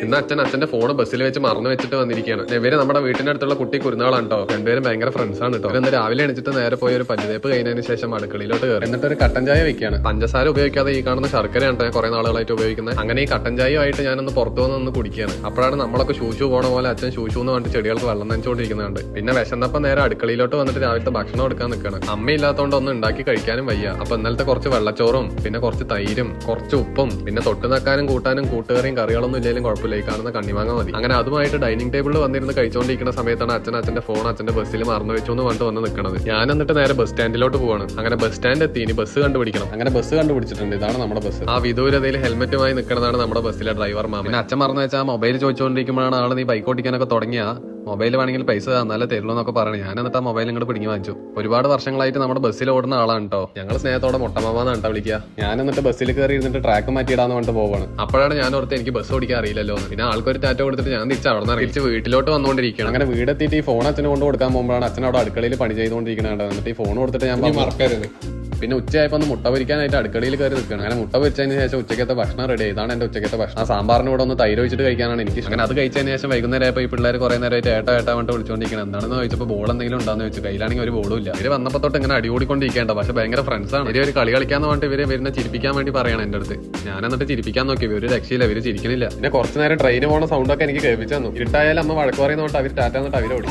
ഇന്ന് അച്ഛന്റെ ഫോൺ ബസ്സിൽ വെച്ച് മറന്നു വെച്ചിട്ട് വന്നിരിക്കുകയാണ്. ഇവര് നമ്മുടെ വീട്ടിന്റെ അടുത്തുള്ള കുട്ടി കുരുന്നാളാണ് കേട്ടോ. രണ്ടുപേരും ഭയങ്കര ഫ്രണ്ട്സ് ആണ് കേട്ടോ. ഇന്ന് രാവിലെ എണിച്ചിട്ട് നേരെ പോയി ഒരു പല്ലുതേപ്പ് കഴിഞ്ഞതിന് ശേഷം അടുക്കളയിലോട്ട് കയറി. എന്നിട്ട് ഒരു കട്ടൻ ചായ വെക്കുകയാണ്. പഞ്ചസാര ഉപയോഗിക്കാതെ ഈ കാണുന്ന ശർക്കരയാണ് കുറെ നാളുകളായിട്ട് ഉപയോഗിക്കുന്നത്. അങ്ങനെ ഈ കട്ടൻ ചായയുമായിട്ട് ഞാനൊന്ന് പുറത്തു വന്ന് കുടിക്കുകയാണ്. അപ്പോഴാണ് നമ്മളൊക്കെ ശൂശു പോണ പോലെ അച്ഛൻ ശൂശു എന്ന് പറഞ്ഞിട്ട് ചെടികൾക്ക് വെള്ളം നനച്ചുകൊണ്ടിരിക്കുന്നുണ്ട്. പിന്നെ വിശന്നപ്പം നേരെ അടുക്കളയിലോട്ട് വന്നിട്ട് രാവിലത്തെ ഭക്ഷണം എടുക്കാൻ നിൽക്കുകയാണ്. അമ്മയില്ലാത്തതുകൊണ്ട് ഒന്നും ഉണ്ടാക്കി കഴിക്കാനും വയ്യ. അപ്പൊ ഇന്നലത്തെ കുറച്ച് വെള്ളച്ചോറും പിന്നെ കുറച്ച് തൈരും കുറച്ച് ഉപ്പും പിന്നെ തൊട്ട് നക്കാനും കൂട്ടാനും കൂട്ടുകറിയും കറികളൊന്നും ഇല്ലെങ്കിലും കുഴപ്പമില്ല, ഈ കാണുന്ന കണ്ണിമാങ്ങ മതി. അങ്ങനെ അതുമായിട്ട് ഡൈനിങ് ടേബിളിൽ വന്നിരുന്ന് കഴിച്ചുകൊണ്ടിരിക്കുന്ന സമയത്താണ് അച്ഛന്റെ ഫോൺ അച്ഛന്റെ ബസ്സിൽ മറന്നു വെച്ചു എന്ന് പറഞ്ഞിട്ട് വന്ന് നിൽക്കുന്നത്. ഞാൻ എന്നിട്ട് നേരെ ബസ് സ്റ്റാൻഡിലോട്ട് പോവാണ്. അങ്ങനെ ബസ് സ്റ്റാൻഡ് എത്തി, ഇനി ബസ് കണ്ടുപിടിക്കണം. അങ്ങനെ ബസ് കണ്ടുപിടിച്ചിട്ടുണ്ട്. ഇതാണ് നമ്മുടെ ബസ്. ആ വിദൂരതയിൽ ഹെൽമെറ്റുമായി നിൽക്കുന്നതാണ് നമ്മുടെ ബസ്സിലെ ഡ്രൈവർ മാമൻ. പിന്നെ അച്ഛൻ മറന്നു വെച്ചാൽ മൊബൈൽ ചോദിച്ചുകൊണ്ടിരിക്കുമ്പോഴാണ് ആൾ നീ ബൈക്ക് ഓടിക്കാനൊക്കെ തുടങ്ങിയ മൊബൈൽ വേണമെങ്കിൽ പൈസ തന്നാലേ തരുള്ളൂ എന്നൊക്കെ പറയണേ. ഞാൻ എന്നിട്ട് ആ മൊബൈൽ ഇങ്ങോട്ട് പിടിങ്ങി വാങ്ങിച്ചു. ഒരുപാട് വർഷങ്ങളായിട്ട് നമ്മുടെ ബസ്സിൽ ഓടുന്ന ആളാണ് കേട്ടോ. ഞങ്ങൾ സ്നേഹത്തോടെ മൊട്ടമാവാന്നാണ് കേട്ടോ വിളിക്കുക. ഞാൻ എന്നിട്ട് ബസ്സിൽ കയറി ഇരുന്നിട്ട് ട്രാക്ക് മാറ്റിയിടാന്ന് പറഞ്ഞിട്ട് പോവാണ്. അപ്പോഴാണ് ഞാൻ ഓർത്ത് എനിക്ക് ബസ് ഓടിക്കാൻ അറിയില്ലല്ലോ. പിന്നെ ആൾക്കൊരു ടാറ്റ കൊടുത്തിട്ട് ഞാൻ തിരിച്ച് അവിടെ നിന്ന് തിരിച്ച് വീട്ടിലോട്ട് വന്നുകൊണ്ടിരിക്കുകയാണ്. അങ്ങനെ വീടെത്തിയിട്ട് ഈ ഫോൺ അച്ഛന് കൊണ്ട് കൊടുക്കാൻ പോകുമ്പോഴാണ് അച്ഛൻ അവിടെ അടുക്കളയിൽ പണി ചെയ്തുകൊണ്ടിരിക്കണത്. എന്നിട്ട് ഈ ഫോൺ കൊടുത്തിട്ട് ഞാൻ മറക്കരുത്. പിന്നെ ഉച്ചയായപ്പോൾ ഒന്ന് മുട്ട പൊരിക്കാനായിട്ട് അടുക്കളയിൽ കയറി നിൽക്കുകയാണ്. അങ്ങനെ മുട്ട പൊരിച്ചതിന് ശേഷം ഉച്ചക്കത്തെ ഭക്ഷണം റെഡി. ഇതാണ് എന്റെ ഉച്ചക്കത്തെ ഭക്ഷണം. ആ സാമ്പാറിന് കൂടെ ഒന്ന് തൈര് വെച്ചിട്ട് കഴിക്കാനാണ് എനിക്ക്. അങ്ങനെ അത് കഴിച്ചതിന് ശേഷം വൈകുന്നേരം ആയപ്പോൾ ഈ പിള്ളേർ കുറെ നേരമായിട്ട് ഏട്ടാ വേണ്ടി വിളിച്ചുകൊണ്ടിരിക്കണം. എന്താണെന്ന് ചോദിച്ചപ്പോൾ ബോൾ എന്തെങ്കിലും ഉണ്ടാന്ന് ചോദിച്ചു. കയ്യിലാണെങ്കിൽ ഒരു ബോളും ഇല്ല. ഇവര് വന്നപ്പോൾ തൊട്ട് ഇങ്ങനെ അടികൂടിക്കൊണ്ടിരിക്കേണ്ട. പക്ഷെ ഭയങ്കര ഫ്രണ്ട്സ് ആണ്. ഇവര് കളി കളിക്കാന്ന് പറഞ്ഞിട്ട് ഇവരെ വരുന്ന ചിരിപ്പിക്കാൻ വേണ്ടി പറയണം എന്റെ അടുത്ത്. ഞാൻ എന്നിട്ട് ചിരിപ്പിക്കാൻ നോക്കി. ഇവര് രക്ഷയില്ല, ഇവര് ചിരിക്കുന്നില്ല. പിന്നെ കുറച്ച് നേരം ട്രെയിന് പോണ സൗണ്ട് ഒക്കെ എനിക്ക് കേൾപ്പിച്ചു തന്നു. ഇരുട്ടായാലും അമ്മ വഴക്ക് പറയുന്നോട്ട് അവർ ടാറ്റ എന്നിട്ട് അവരോടി.